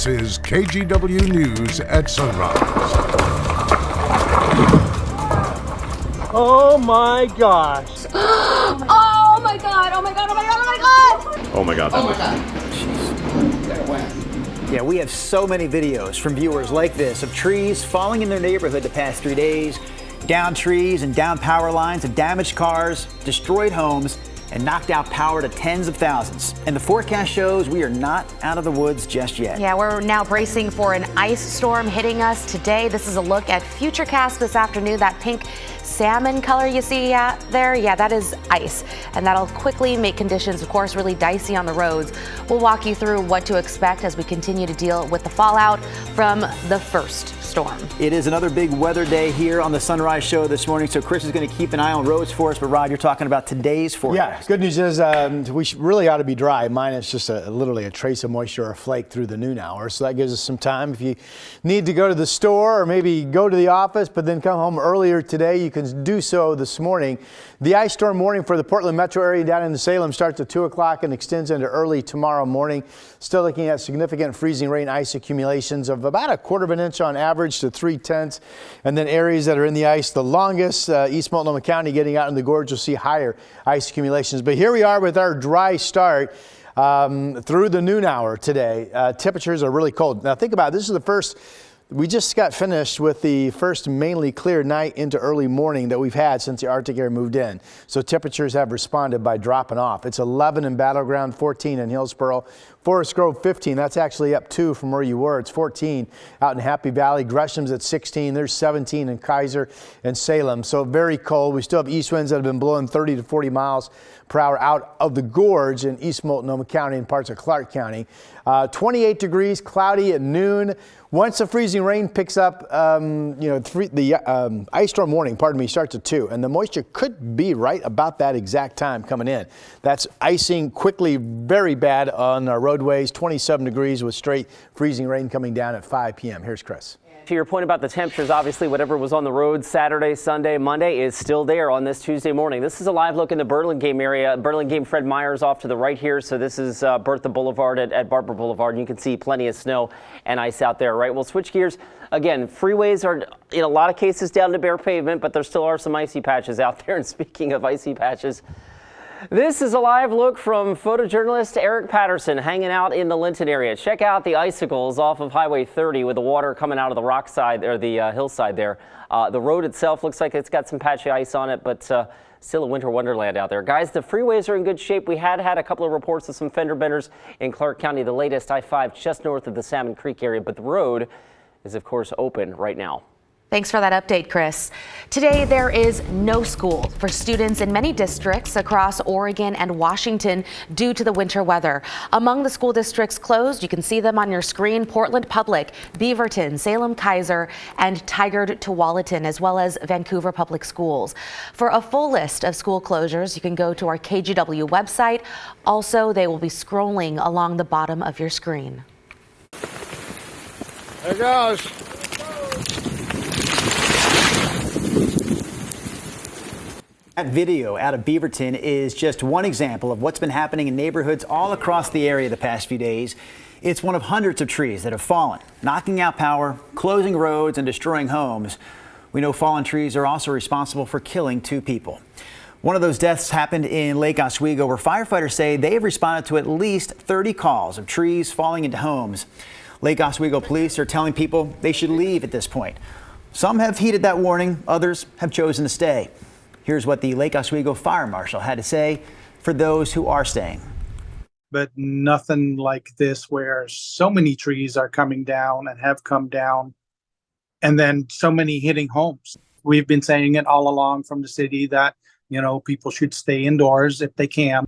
This is KGW News at Sunrise. Oh my gosh. Oh my god, oh my god, oh my god, oh my god! Oh my god. Oh my god. Yeah, we have so many videos from viewers like this of trees falling in their neighborhood the past 3 days. Downed trees and downed power lines have damaged cars, destroyed homes, and knocked out power to tens of thousands. And the forecast shows we are not out of the woods just yet. Yeah, we're now bracing for an ice storm hitting us today. This is a look at Futurecast this afternoon. That pink salmon color you see there, yeah, that is ice. And that'll quickly make conditions, of course, really dicey on the roads. We'll walk you through what to expect as we continue to deal with the fallout from the first storm. It is another big weather day here on the Sunrise Show this morning, so Chris is going to keep an eye on roads for us. But Rod, you're talking about today's forecast. Yeah, good news is we really ought to be dry. Minus just literally a trace of moisture or a flake through the noon hour. So that gives us some time. If you need to go to the store or maybe go to the office but then come home earlier today, you can do so this morning. The ice storm warning for the Portland metro area down into Salem starts at 2 o'clock and extends into early tomorrow morning. Still looking at significant freezing rain ice accumulations of about 1/4 of an inch on average to 3/10. And then areas that are in the ice the longest, East Multnomah County getting out in the gorge, will see higher ice accumulations. But here we are with our dry start through the noon hour today. Temperatures are really cold. Now think about it. This is the first. We just got finished with the first mainly clear night into early morning that we've had since the Arctic air moved in. So temperatures have responded by dropping off. It's 11 in Battleground, 14 in Hillsboro, Forest Grove 15. That's actually up 2 from where you were. It's 14 out in Happy Valley. Gresham's at 16. There's 17 in Kaiser and Salem. So very cold. We still have east winds that have been blowing 30 to 40 miles per hour out of the gorge in East Multnomah County and parts of Clark County. 28 degrees, cloudy at noon. Once the freezing rain picks up, the ice storm warning, starts at 2, and the moisture could be right about that exact time coming in. That's icing quickly very bad on our roadways, 27 degrees with straight freezing rain coming down at 5 p.m. Here's Chris. To your point about the temperatures, obviously whatever was on the road Saturday, Sunday, Monday is still there on this Tuesday morning. This is a live look in the Burlingame area. Burlingame, Fred Meyer's off to the right here. So this is Bertha Boulevard at Barber Boulevard. And you can see plenty of snow and ice out there, right? We'll switch gears. Again, freeways are in a lot of cases down to bare pavement, but there still are some icy patches out there. And speaking of icy patches, this is a live look from photojournalist Eric Patterson hanging out in the Linton area. Check out the icicles off of Highway 30 with the water coming out of the rock side or the hillside there. The road itself looks like it's got some patchy ice on it, but still a winter wonderland out there. Guys, the freeways are in good shape. We had a couple of reports of some fender benders in Clark County, the latest I-5 just north of the Salmon Creek area, but the road is of course open right now. Thanks for that update, Chris. Today, there is no school for students in many districts across Oregon and Washington due to the winter weather. Among the school districts closed, you can see them on your screen: Portland Public, Beaverton, Salem Kaiser, and Tigard Tualatin, as well as Vancouver Public Schools. For a full list of school closures, you can go to our KGW website. Also, they will be scrolling along the bottom of your screen. There it goes. That video out of Beaverton is just one example of what's been happening in neighborhoods all across the area the past few days. It's one of hundreds of trees that have fallen, knocking out power, closing roads, and destroying homes. We know fallen trees are also responsible for killing 2 people. One of those deaths happened in Lake Oswego, where firefighters say they have responded to at least 30 calls of trees falling into homes. Lake Oswego police are telling people they should leave at this point. Some have heeded that warning, others have chosen to stay. Here's what the Lake Oswego Fire Marshal had to say for those who are staying. But nothing like this, where so many trees are coming down and have come down, and then so many hitting homes. We've been saying it all along from the city that, people should stay indoors if they can.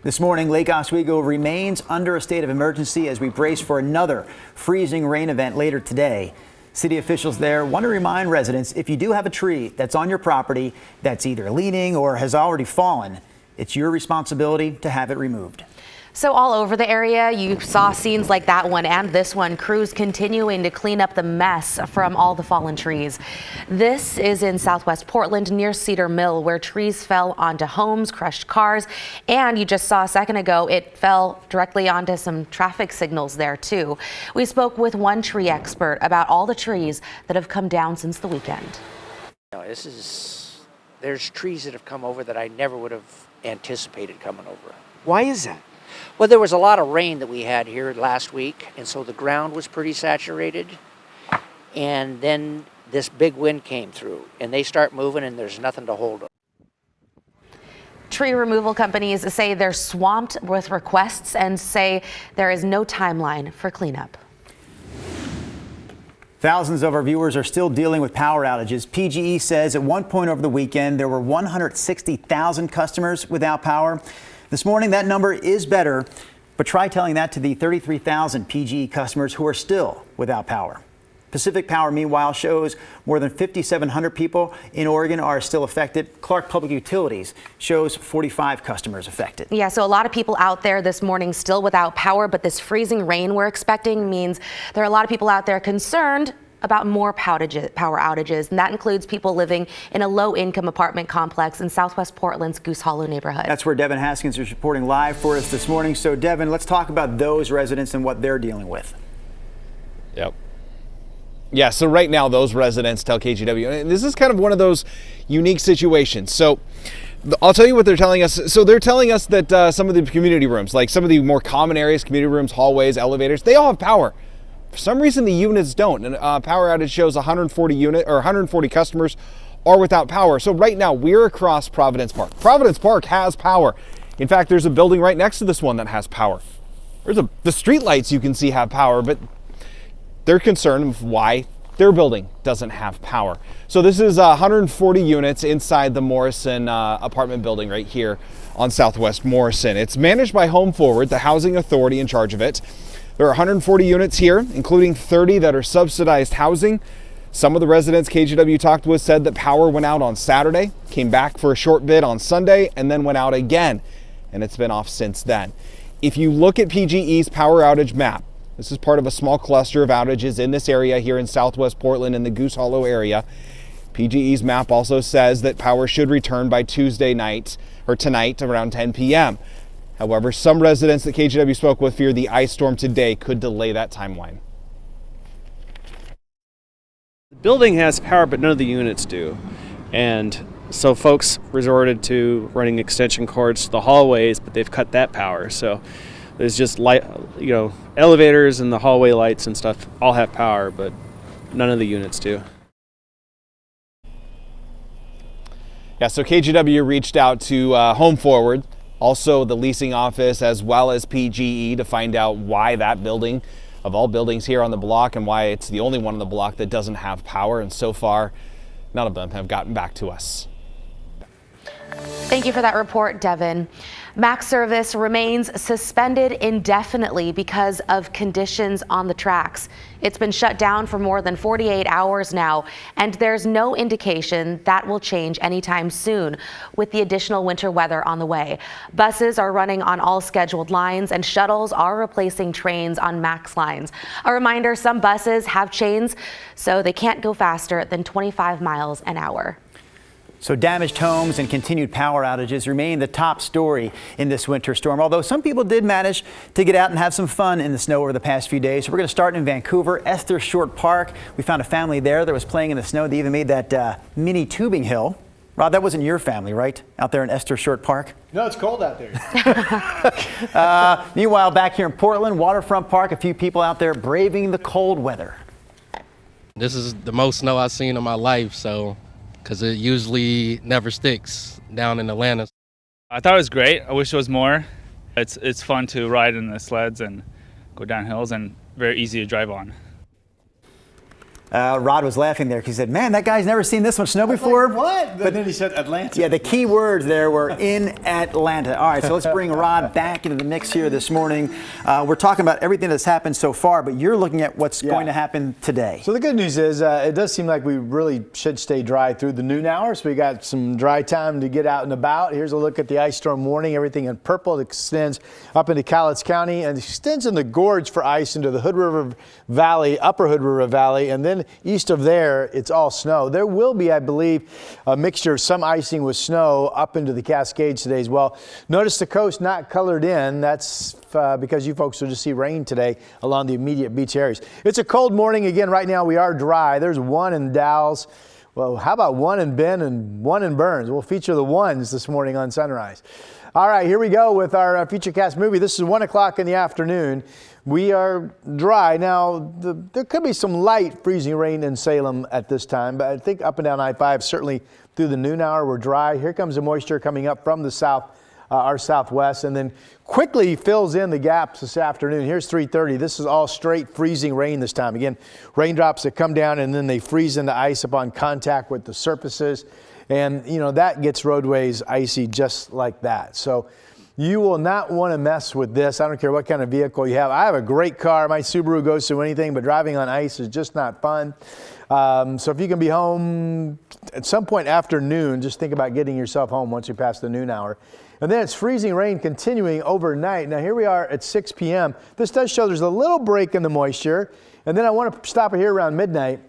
This morning, Lake Oswego remains under a state of emergency as we brace for another freezing rain event later today. City officials there want to remind residents, if you do have a tree that's on your property that's either leaning or has already fallen, it's your responsibility to have it removed. So all over the area, you saw scenes like that one and this one, crews continuing to clean up the mess from all the fallen trees. This is in southwest Portland near Cedar Mill, where trees fell onto homes, crushed cars, and you just saw a second ago, it fell directly onto some traffic signals there too. We spoke with one tree expert about all the trees that have come down since the weekend. There's trees that have come over that I never would have anticipated coming over. Why is that? Well, there was a lot of rain that we had here last week, and so the ground was pretty saturated. And then this big wind came through, and they start moving, and there's nothing to hold them. Tree removal companies say they're swamped with requests and say there is no timeline for cleanup. Thousands of our viewers are still dealing with power outages. PGE says at one point over the weekend, there were 160,000 customers without power. This morning, that number is better, but try telling that to the 33,000 PGE customers who are still without power. Pacific Power, meanwhile, shows more than 5,700 people in Oregon are still affected. Clark Public Utilities shows 45 customers affected. Yeah, so a lot of people out there this morning still without power, but this freezing rain we're expecting means there are a lot of people out there concerned about more power outages, and that includes people living in a low-income apartment complex in southwest Portland's Goose Hollow neighborhood. That's where Devin Haskins is reporting live for us this morning. So, Devin, let's talk about those residents and what they're dealing with. Yep. Yeah, so right now those residents tell KGW, and this is kind of one of those unique situations. So I'll tell you what they're telling us. So they're telling us that some of the community rooms, like some of the more common areas, community rooms, hallways, elevators, they all have power. For some reason, the units don't. And power outage shows 140 customers are without power. So right now we're across Providence Park. Providence Park has power. In fact, there's a building right next to this one that has power. The street lights you can see have power, but they're concerned with why their building doesn't have power. So this is 140 units inside the Morrison apartment building right here on Southwest Morrison. It's managed by Home Forward, the housing authority in charge of it. There are 140 units here, including 30 that are subsidized housing. Some of the residents KGW talked with said that power went out on Saturday, came back for a short bit on Sunday, and then went out again. And it's been off since then. If you look at PGE's power outage map, this is part of a small cluster of outages in this area here in southwest Portland in the Goose Hollow area. PGE's map also says that power should return by Tuesday night or tonight around 10 p.m. However, some residents that KGW spoke with fear the ice storm today could delay that timeline. The building has power, but none of the units do. And so folks resorted to running extension cords to the hallways, but they've cut that power. So there's just light, elevators and the hallway lights and stuff all have power, but none of the units do. Yeah, so KGW reached out to Home Forward, also the leasing office, as well as PGE to find out why that building, of all buildings here on the block, and why it's the only one on the block that doesn't have power. And so far, none of them have gotten back to us. Thank you for that report, Devin. MAX service remains suspended indefinitely because of conditions on the tracks. It's been shut down for more than 48 hours now, and there's no indication that will change anytime soon with the additional winter weather on the way. Buses are running on all scheduled lines, and shuttles are replacing trains on MAX lines. A reminder, some buses have chains, so they can't go faster than 25 miles an hour. So damaged homes and continued power outages remain the top story in this winter storm, although some people did manage to get out and have some fun in the snow over the past few days. So we're going to start in Vancouver, Esther Short Park. We found a family there that was playing in the snow. They even made that mini tubing hill. Rob, that wasn't your family, right? Out there in Esther Short Park? No, it's cold out there. Meanwhile, back here in Portland, Waterfront Park, a few people out there braving the cold weather. This is the most snow I've seen in my life, because it usually never sticks down in Atlanta. I thought it was great. I wish there was more. It's fun to ride in the sleds and go down hills, and very easy to drive on. Rod was laughing there because he said, man, that guy's never seen this much snow before. Like, what? But then he said Atlanta. Yeah, the key words there were in Atlanta. All right, so let's bring Rod back into the mix here this morning. We're talking about everything that's happened so far, but you're looking at what's going to happen today. So the good news is it does seem like we really should stay dry through the noon hour. So we got some dry time to get out and about. Here's a look at the ice storm warning. Everything in purple. It extends up into Cowlitz County and extends in the gorge for ice into the Hood River Valley, upper Hood River Valley, and then east of there, it's all snow. There will be, I believe, a mixture of some icing with snow up into the Cascades today as well. Notice the coast not colored in. That's because you folks will just see rain today along the immediate beach areas. It's a cold morning. Again, right now we are dry. There's one in Dalles. Well, how about one in Ben and one in Burns? We'll feature the ones this morning on Sunrise. All right, here we go with our FeatureCast movie. This is 1 o'clock in the afternoon. We are dry. Now, there could be some light freezing rain in Salem at this time, but I think up and down I-5, certainly through the noon hour, we're dry. Here comes the moisture coming up from the south, our southwest, and then quickly fills in the gaps this afternoon. Here's 3:30. This is all straight freezing rain this time. Again, raindrops that come down and then they freeze into ice upon contact with the surfaces. And, you know, that gets roadways icy just like that. So you will not want to mess with this. I don't care what kind of vehicle you have. I have a great car. My Subaru goes through anything, but driving on ice is just not fun. So if you can be home at some point after noon, just think about getting yourself home once you pass the noon hour. And then it's freezing rain continuing overnight. Now here we are at 6 p.m. This does show there's a little break in the moisture. And then I want to stop here around midnight.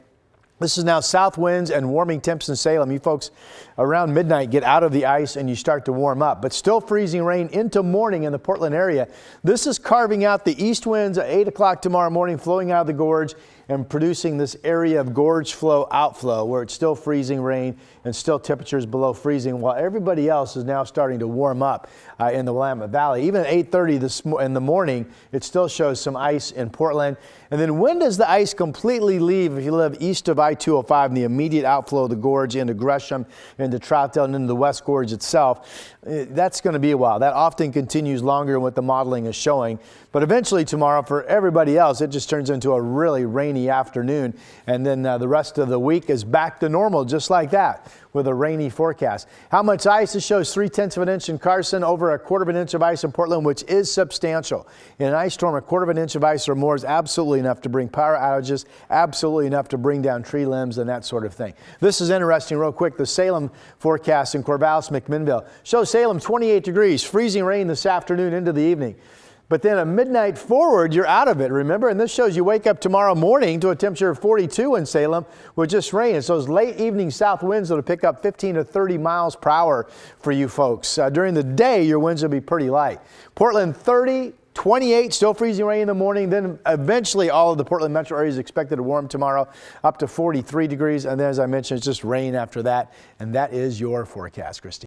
This is now south winds and warming temps in Salem. You folks around midnight get out of the ice and you start to warm up, but still freezing rain into morning in the Portland area. This is carving out the east winds at 8 o'clock tomorrow morning, flowing out of the gorge and producing this area of gorge flow outflow where it's still freezing rain and still temperatures below freezing, while everybody else is now starting to warm up in the Willamette Valley. Even at 8:30 in the morning, it still shows some ice in Portland. And then when does the ice completely leave if you live east of I-205 and the immediate outflow of the gorge into Gresham, into Troutdale, and into the West Gorge itself? That's going to be a while. That often continues longer than what the modeling is showing. But eventually tomorrow, for everybody else, it just turns into a really rainy afternoon. And then the rest of the week is back to normal, just like that, with a rainy forecast. How much ice? It shows 3/10 of an inch in Carson, over a 1/4 of an inch of ice in Portland, which is substantial. In an ice storm, a 1/4 of an inch of ice or more is absolutely enough to bring power outages, absolutely enough to bring down tree limbs and that sort of thing. This is interesting real quick. The Salem forecast in Corvallis, McMinnville shows Salem 28 degrees, freezing rain this afternoon into the evening. But then a midnight forward, you're out of it, remember? And this shows you wake up tomorrow morning to a temperature of 42 in Salem with just rain. It's those late evening south winds that will pick up 15 to 30 miles per hour for you folks. During the day, your winds will be pretty light. Portland 30, 28, still freezing rain in the morning. Then eventually all of the Portland metro area is expected to warm tomorrow up to 43 degrees. And then, as I mentioned, it's just rain after that. And that is your forecast, Christine.